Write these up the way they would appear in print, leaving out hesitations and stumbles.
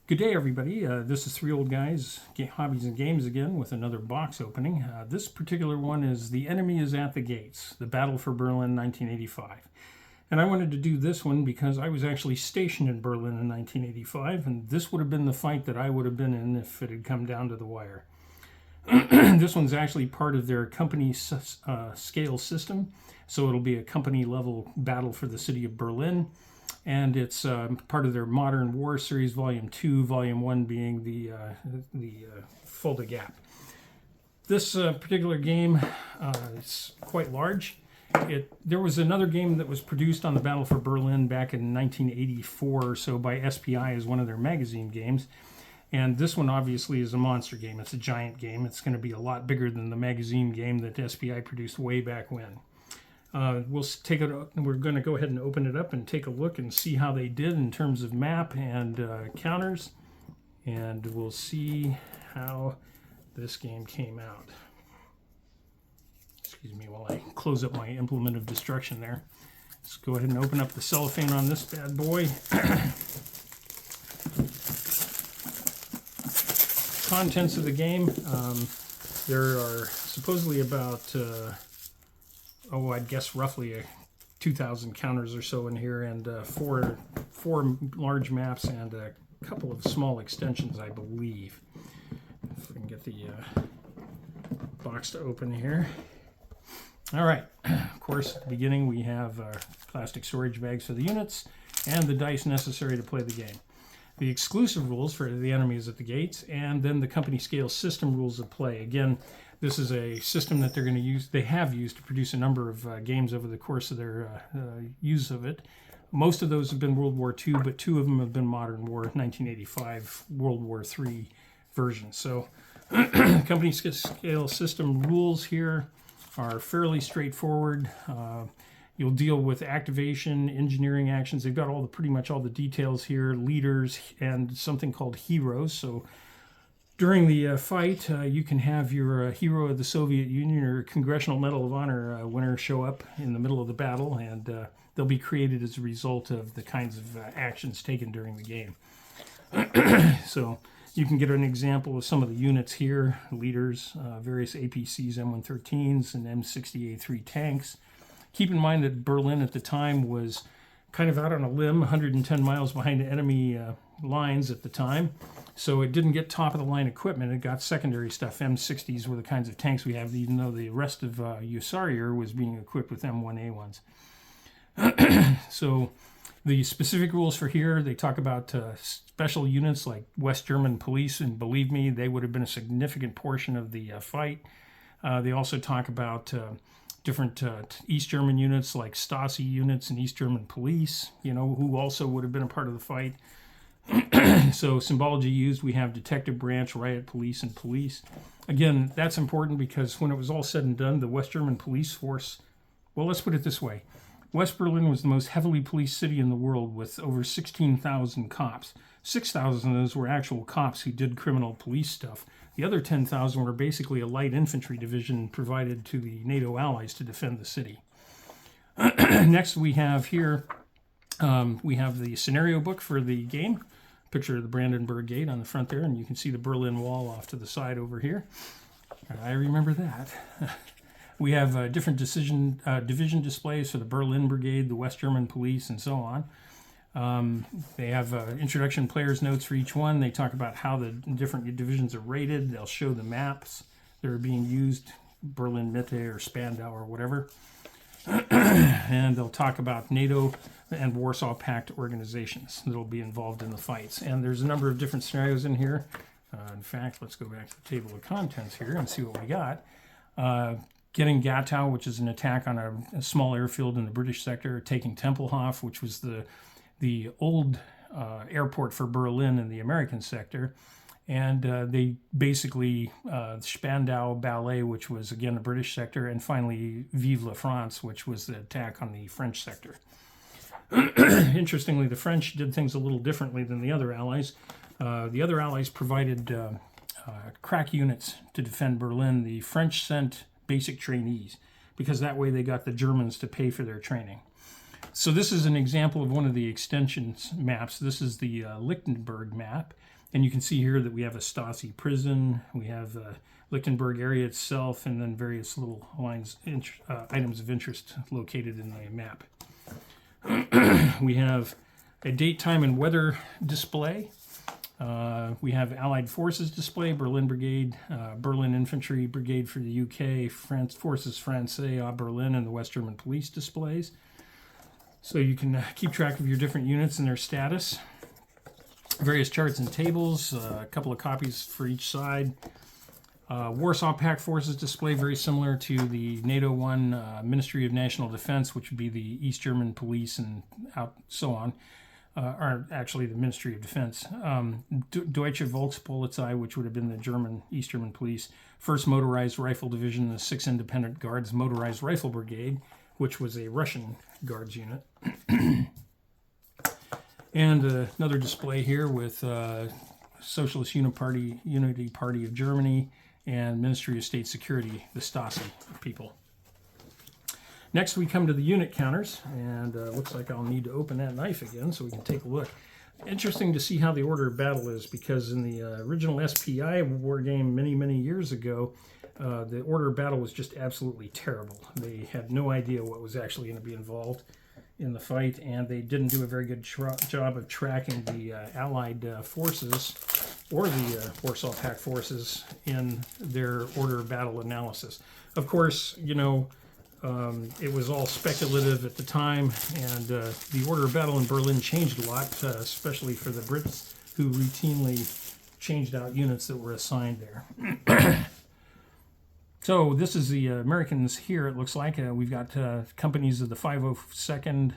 Good day, everybody. This is Three Old Guys, Hobbies and Games again with another box opening. This particular one is The Enemy is at the Gates, The Battle for Berlin, 1985. And I wanted to do this one because I was actually stationed in Berlin in 1985, and this would have been the fight that I would have been in if it had come down to the wire. This one's actually part of their company scale system, so it'll be a company-level battle for the city of Berlin. And it's part of their Modern War Series, Volume 2, Volume 1 being the Fulda Gap. This particular game is quite large. There was another game that was produced on the Battle for Berlin back in 1984 or so by SPI as one of their magazine games. And this one obviously is a monster game. It's a giant game. It's going to be a lot bigger than the magazine game that SPI produced way back when. We're going to go ahead and open it up and take a look and see how they did in terms of map and counters, and we'll see how this game came out. Excuse me while I close up my implement of destruction there. Let's go ahead and open up the cellophane on this bad boy. Contents of the game. There are supposedly about I'd guess roughly 2,000 counters or so in here, and four large maps and a couple of small extensions, I believe. If we can get the box to open here. All right. Of course, at the beginning we have plastic storage bags for the units and the dice necessary to play the game. The exclusive rules for The Enemy is at the Gates, and then the company scale system rules of play. Again, this is a system that they have used to produce a number of games over the course of their use of it. Most of those have been World War II, but two of them have been Modern War, 1985, World War III versions. So company scale system rules here are fairly straightforward. You'll deal with activation, engineering actions. They've got pretty much all the details here, leaders, and something called heroes. So during the fight, you can have your hero of the Soviet Union or Congressional Medal of Honor winner show up in the middle of the battle, and they'll be created as a result of the kinds of actions taken during the game. So you can get an example of some of the units here, leaders, various APCs, M113s, and M60A3 tanks. Keep in mind that Berlin at the time was kind of out on a limb, 110 miles behind enemy lines at the time. So it didn't get top-of-the-line equipment. It got secondary stuff. M60s were the kinds of tanks we have, even though the rest of USSR was being equipped with M1A1s. So the specific rules for here, they talk about special units like West German police, and believe me, they would have been a significant portion of the fight. They also talk about different East German units like Stasi units and East German police, who also would have been a part of the fight. So symbology used, we have detective branch, riot police, and police. Again, that's important because when it was all said and done, the West German police force, well, let's put it this way. West Berlin was the most heavily policed city in the world with over 16,000 cops. 6,000 of those were actual cops who did criminal police stuff. The other 10,000 were basically a light infantry division provided to the NATO allies to defend the city. Next we have here, we have the scenario book for the game. Picture of the Brandenburg Gate on the front there, and you can see the Berlin Wall off to the side over here. I remember that. We have different division displays for the Berlin Brigade, the West German Police, and so on. They have introduction player's notes for each one. They talk about how the different divisions are rated. They'll show the maps that are being used, Berlin Mitte or Spandau or whatever. And they'll talk about NATO and Warsaw Pact organizations that will be involved in the fights. And there's a number of different scenarios in here. In fact, let's go back to the table of contents here and see what we got. Getting Gatow, which is an attack on a small airfield in the British sector. Taking Tempelhof, which was the old airport for Berlin in the American sector. And they basically, Spandau Ballet, which was again the British sector, and finally Vive la France, which was the attack on the French sector. Interestingly, the French did things a little differently than the other allies. The other allies provided crack units to defend Berlin. The French sent basic trainees, because that way they got the Germans to pay for their training. So this is an example of one of the extensions maps. This is the Lichtenberg map. And you can see here that we have a Stasi prison, we have the Lichtenberg area itself, and then various little lines, items of interest located in the map. We have a date, time, and weather display. We have Allied Forces display, Berlin Brigade, Berlin Infantry Brigade for the UK, Forces Français à Berlin, and the West German Police displays. So you can keep track of your different units and their status. Various charts and tables, a couple of copies for each side. Warsaw Pact Forces display, very similar to the NATO one, Ministry of National Defense, which would be the East German Police and so on. Or actually the Ministry of Defense. Deutsche Volkspolizei, which would have been the East German Police. 1st Motorized Rifle Division, the 6th Independent Guards Motorized Rifle Brigade, which was a Russian Guards unit. And another display here with Socialist Unity Party of Germany and Ministry of State Security, the Stasi people. Next we come to the unit counters, and looks like I'll need to open that knife again so we can take a look. Interesting to see how the order of battle is, because in the original SPI war game many years ago, the order of battle was just absolutely terrible. They had no idea what was actually going to be involved in the fight, and they didn't do a very good job of tracking the Allied forces or the Warsaw Pact forces in their order of battle analysis. Of course, you know, it was all speculative at the time, and the order of battle in Berlin changed a lot, especially for the Brits, who routinely changed out units that were assigned there. So this is the Americans here, it looks like. We've got companies of the 502nd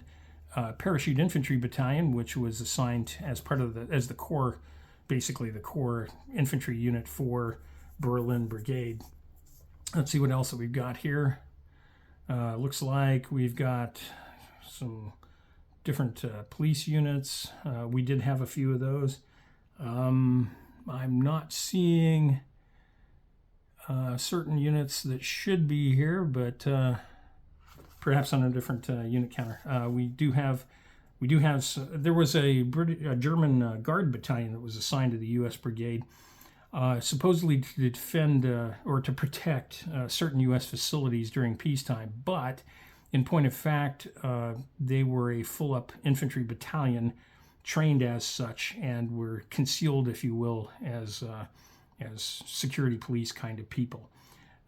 Parachute Infantry Battalion, which was assigned as part of the core, basically the core infantry unit for Berlin Brigade. Let's see what else that we've got here. Looks like we've got some different police units. We did have a few of those. I'm not seeing certain units that should be here, but perhaps on a different unit counter. There was a German Guard battalion that was assigned to the U.S. Brigade, supposedly to defend or to protect certain U.S. facilities during peacetime. But in point of fact, they were a full-up infantry battalion, trained as such, and were concealed, if you will, as security police kind of people.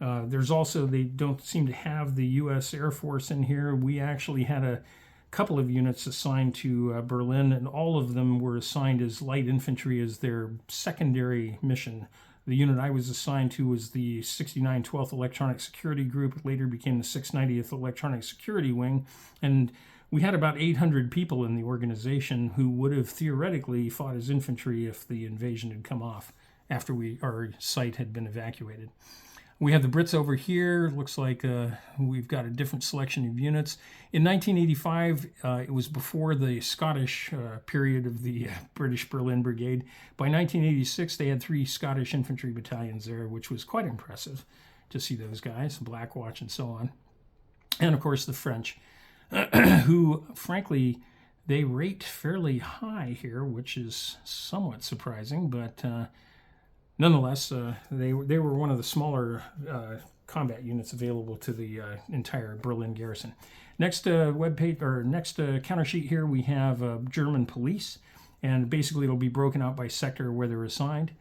There's also, they don't seem to have the U.S. Air Force in here. We actually had a couple of units assigned to Berlin, and all of them were assigned as light infantry as their secondary mission. The unit I was assigned to was the 69 12th Electronic Security Group. It later became the 690th Electronic Security Wing, and we had about 800 people in the organization who would have theoretically fought as infantry if the invasion had come off after our site had been evacuated. We have the Brits over here. Looks like we've got a different selection of units. In 1985, it was before the Scottish period of the British Berlin Brigade. By 1986, they had 3 Scottish infantry battalions there, which was quite impressive to see those guys, Black Watch and so on. And of course the French, who frankly, they rate fairly high here, which is somewhat surprising, but nonetheless, they were one of the smaller combat units available to the entire Berlin garrison. Next webpage, or next counter sheet here, we have German police, and basically it'll be broken out by sector where they're assigned.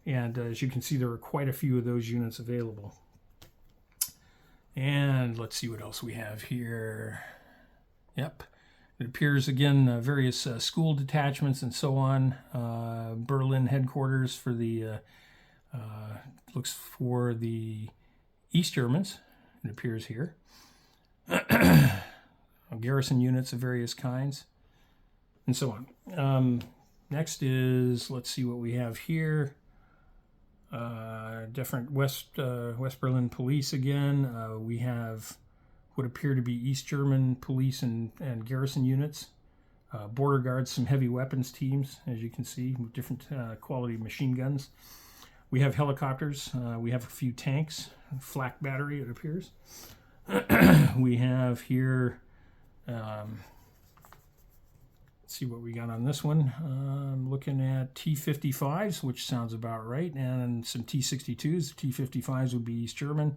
And as you can see, there are quite a few of those units available. And let's see what else we have here. Yep. It appears, again, various school detachments and so on. Berlin headquarters for the, looks for the East Germans, it appears here. Garrison units of various kinds, and so on. Next is, let's see what we have here. Different West Berlin police again. We have what appear to be East German police and garrison units. Border guards, some heavy weapons teams, as you can see, with different quality machine guns. We have helicopters. We have a few tanks, flak battery, it appears. We have here Let's see what we got on this one. I'm looking at T-55s, which sounds about right, and some T-62s. T-55s would be East German.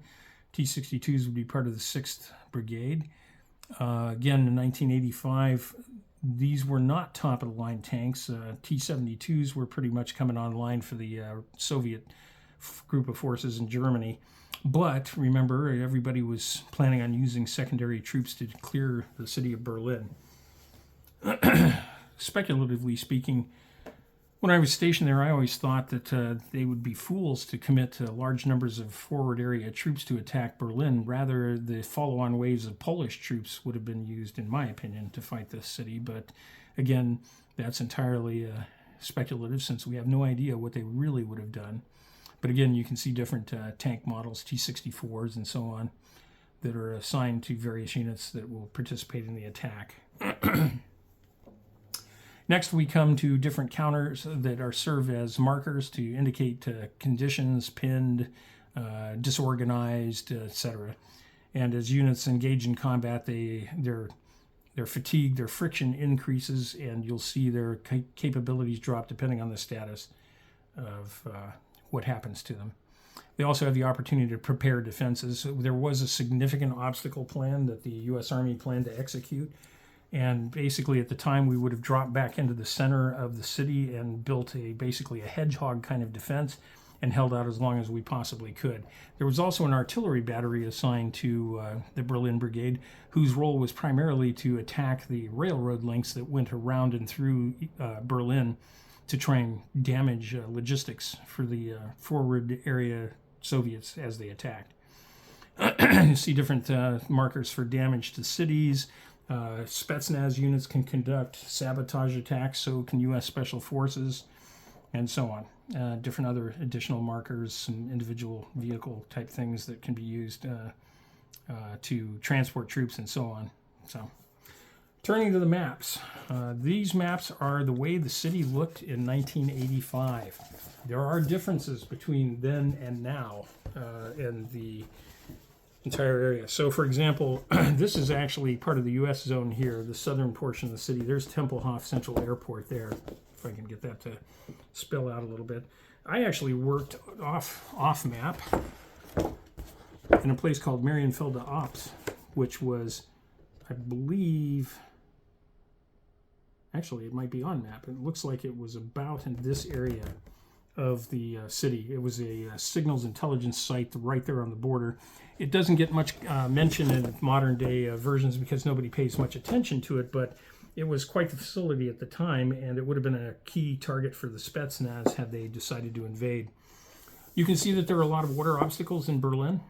T-62s would be part of the 6th Brigade. Again, in 1985, these were not top-of-the-line tanks. T-72s were pretty much coming online for the Soviet group of forces in Germany. But remember, everybody was planning on using secondary troops to clear the city of Berlin. Speculatively speaking, when I was stationed there, I always thought that they would be fools to commit large numbers of forward area troops to attack Berlin. Rather, the follow-on waves of Polish troops would have been used, in my opinion, to fight this city. But again, that's entirely speculative, since we have no idea what they really would have done. But again, you can see different tank models, T-64s and so on, that are assigned to various units that will participate in the attack. Next, we come to different counters that serve as markers to indicate conditions, pinned, disorganized, etc. And as units engage in combat, their fatigue, their friction increases, and you'll see their capabilities drop depending on the status of what happens to them. They also have the opportunity to prepare defenses. There was a significant obstacle plan that the U.S. Army planned to execute. And basically, at the time, we would have dropped back into the center of the city and built basically a hedgehog kind of defense and held out as long as we possibly could. There was also an artillery battery assigned to the Berlin Brigade, whose role was primarily to attack the railroad links that went around and through Berlin to try and damage logistics for the forward area Soviets as they attacked. You see different markers for damage to cities. Spetsnaz units can conduct sabotage attacks, so can U.S. Special Forces, and so on. Different other additional markers, some individual vehicle type things that can be used to transport troops and so on. So, turning to the maps. These maps are the way the city looked in 1985. There are differences between then and now in the entire area. So, for example, this is actually part of the U.S. zone here, the southern portion of the city. There's Tempelhof Central Airport there, if I can get that to spill out a little bit. I actually worked off map in a place called Marienfelde Ops, which was, I believe, actually it might be on map. It looks like it was about in this area of the city. It was a signals intelligence site right there on the border. It doesn't get much mention in modern day versions because nobody pays much attention to it, but it was quite the facility at the time, and it would have been a key target for the Spetsnaz had they decided to invade. You can see that there are a lot of water obstacles in Berlin.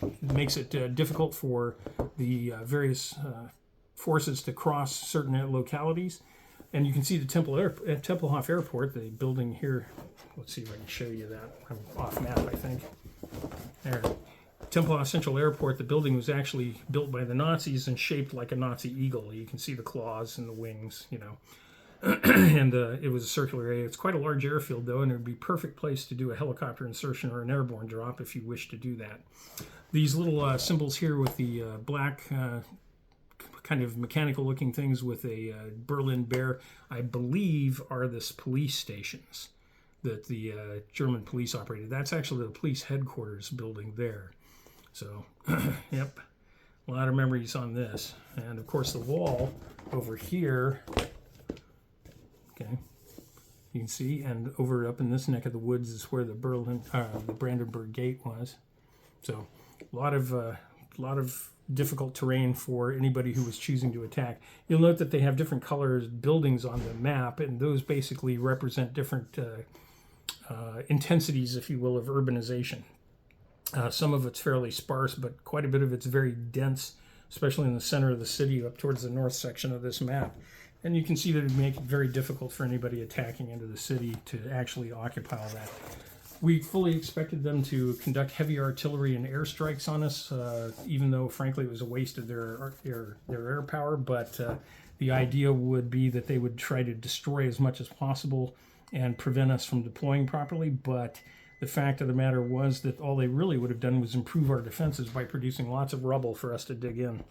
It makes it difficult for the various forces to cross certain localities. And you can see the Tempelhof Airport, the building here. Let's see if I can show you that. I'm off map, I think. There. Tempelhof Central Airport, the building was actually built by the Nazis and shaped like a Nazi eagle. You can see the claws and the wings, you know. And it was a circular area. It's quite a large airfield, though, and it would be a perfect place to do a helicopter insertion or an airborne drop if you wish to do that. These little symbols here with the black kind of mechanical looking things with a Berlin bear, I believe are the police stations that the German police operated. That's actually the police headquarters building there. So, yep, a lot of memories on this. And of course the wall over here, okay, you can see, and over up in this neck of the woods is where the Brandenburg Gate was. So a lot of difficult terrain for anybody who was choosing to attack. You'll note that they have different colors buildings on the map, and those basically represent different intensities, if you will, of urbanization. Some of it's fairly sparse, but quite a bit of it's very dense, especially in the center of the city up towards the north section of this map. And you can see that it would make it very difficult for anybody attacking into the city to actually occupy that. We fully expected them to conduct heavy artillery and airstrikes on us, even though, frankly, it was a waste of their air power. But the idea would be that they would try to destroy as much as possible and prevent us from deploying properly. But the fact of the matter was that all they really would have done was improve our defenses by producing lots of rubble for us to dig in.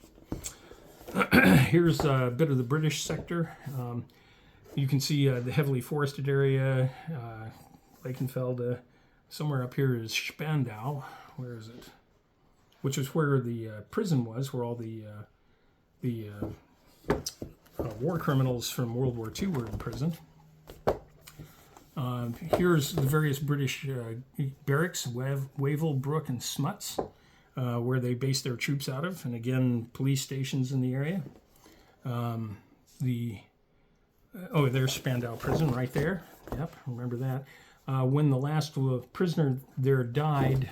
Here's a bit of the British sector. You can see the heavily forested area, Leichenfelde. Somewhere up here is Spandau. Where is it? Which is where the prison was, where all the war criminals from World War II were imprisoned. Here's the various British barracks, Wavell, Brook, and Smuts, where they based their troops out of, and again, police stations in the area. There's Spandau Prison right there. Yep, remember that. When the last prisoner there died,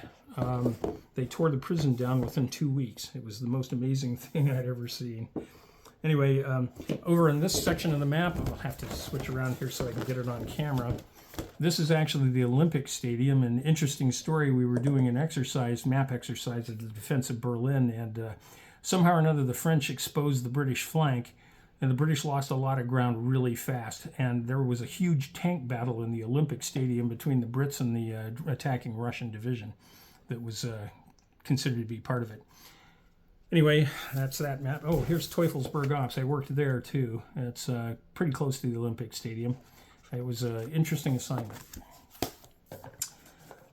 they tore the prison down within 2 weeks. It was the most amazing thing I'd ever seen. Anyway, over in this section of the map, I'll have to switch around here so I can get it on camera. This is actually the Olympic Stadium. An interesting story, we were doing an map exercise at the defense of Berlin, and somehow or another the French exposed the British flank, and the British lost a lot of ground really fast. And there was a huge tank battle in the Olympic Stadium between the Brits and the attacking Russian division that was considered to be part of it. Anyway, that's that map. Oh, here's Teufelsberg Ops. I worked there too. It's pretty close to the Olympic Stadium. It was an interesting assignment.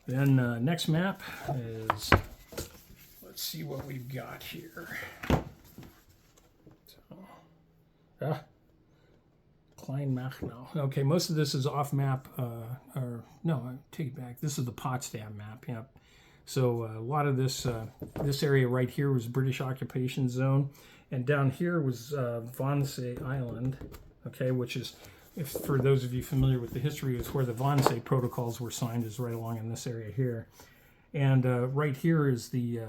Then next map is, let's see what we've got here. Kleinmachnow. Okay, most of this is off map, or no, I take it back. This is the Potsdam map, yep. So a lot of this area right here was British occupation zone, and down here was Wannsee Island, okay, which is, if for those of you familiar with the history, is where the Wannsee protocols were signed, is right along in this area here. And right here is the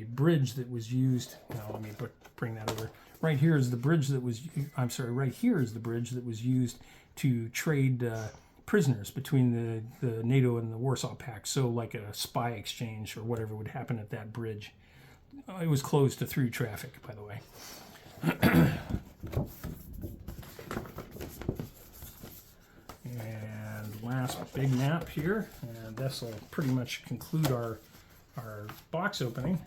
bridge that was used. Now let me bring that over. Right here is the bridge that was, right here is the bridge that was used to trade prisoners between the NATO and the Warsaw Pact. So like a spy exchange or whatever would happen at that bridge. It was closed to through traffic, by the way. And last big map here, and this will pretty much conclude our box opening,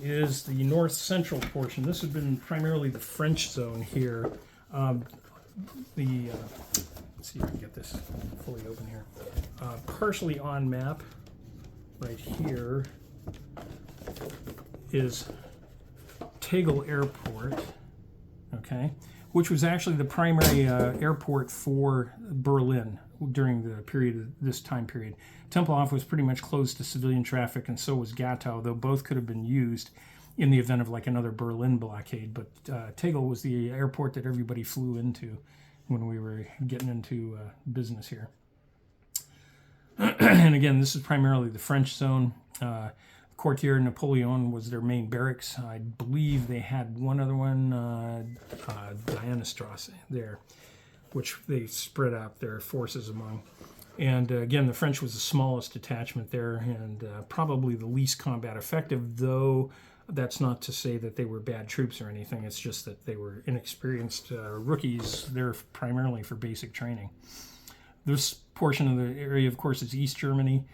is the north central portion. This has been primarily the French zone here. Let's see if I can get this fully open here. Partially on map right here is Tegel Airport, okay, which was actually the primary airport for Berlin during the this time period. Tempelhof was pretty much closed to civilian traffic, and so was Gatow, though both could have been used in the event of like another Berlin blockade. But Tegel was the airport that everybody flew into when we were getting into business here. And again, this is primarily the French zone. Quartier Napoleon was their main barracks. I believe they had one other one, Dianastrasse there, which they spread out their forces among. And again, the French was the smallest detachment there, and probably the least combat effective, though that's not to say that they were bad troops or anything. It's just that they were inexperienced rookies there primarily for basic training. This portion of the area, of course, is East Germany.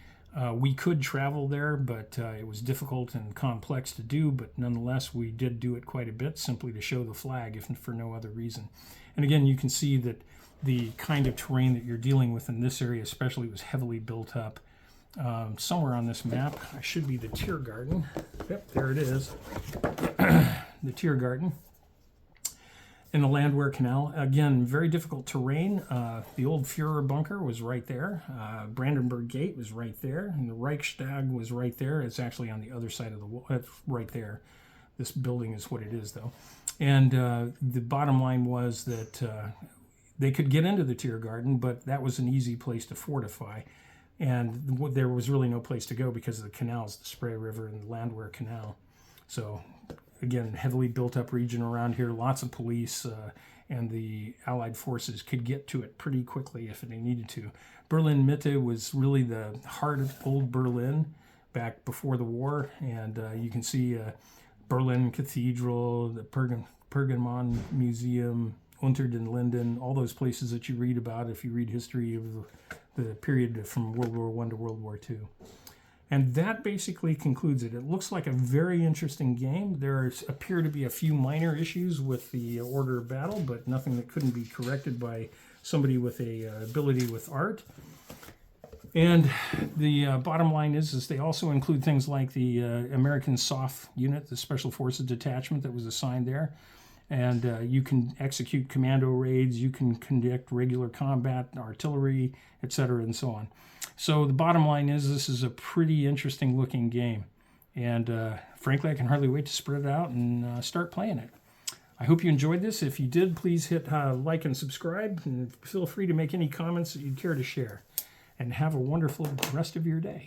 We could travel there, but it was difficult and complex to do, but nonetheless, we did do it quite a bit simply to show the flag, if for no other reason. And again, you can see that the kind of terrain that you're dealing with in this area especially was heavily built up. Somewhere on this map, I should be the Tiergarten. Yep, there it is. The Tiergarten. In the Landwehr Canal. Again, very difficult terrain. The old Führer bunker was right there. Brandenburg Gate was right there. And the Reichstag was right there. It's actually on the other side of the wall. It's right there. This building is what it is, though. And the bottom line was that they could get into the Tiergarten, but that was an easy place to fortify. And there was really no place to go because of the canals, the Spree River and the Landwehr Canal. So again, heavily built up region around here, lots of police, and the Allied forces could get to it pretty quickly if they needed to. Berlin Mitte was really the heart of old Berlin back before the war, and you can see Berlin Cathedral, the Pergamon Museum, Unter den Linden, all those places that you read about if you read history of the period from World War I to World War II. And that basically concludes it. It looks like a very interesting game. There appear to be a few minor issues with the order of battle, but nothing that couldn't be corrected by somebody with a ability with art. And the bottom line is they also include things like the American SOF unit, the Special Forces Detachment that was assigned there. And you can execute commando raids, you can conduct regular combat, artillery, etc., and so on. So the bottom line is this is a pretty interesting looking game. And frankly, I can hardly wait to spread it out and start playing it. I hope you enjoyed this. If you did, please hit like and subscribe, and feel free to make any comments that you'd care to share. And have a wonderful rest of your day.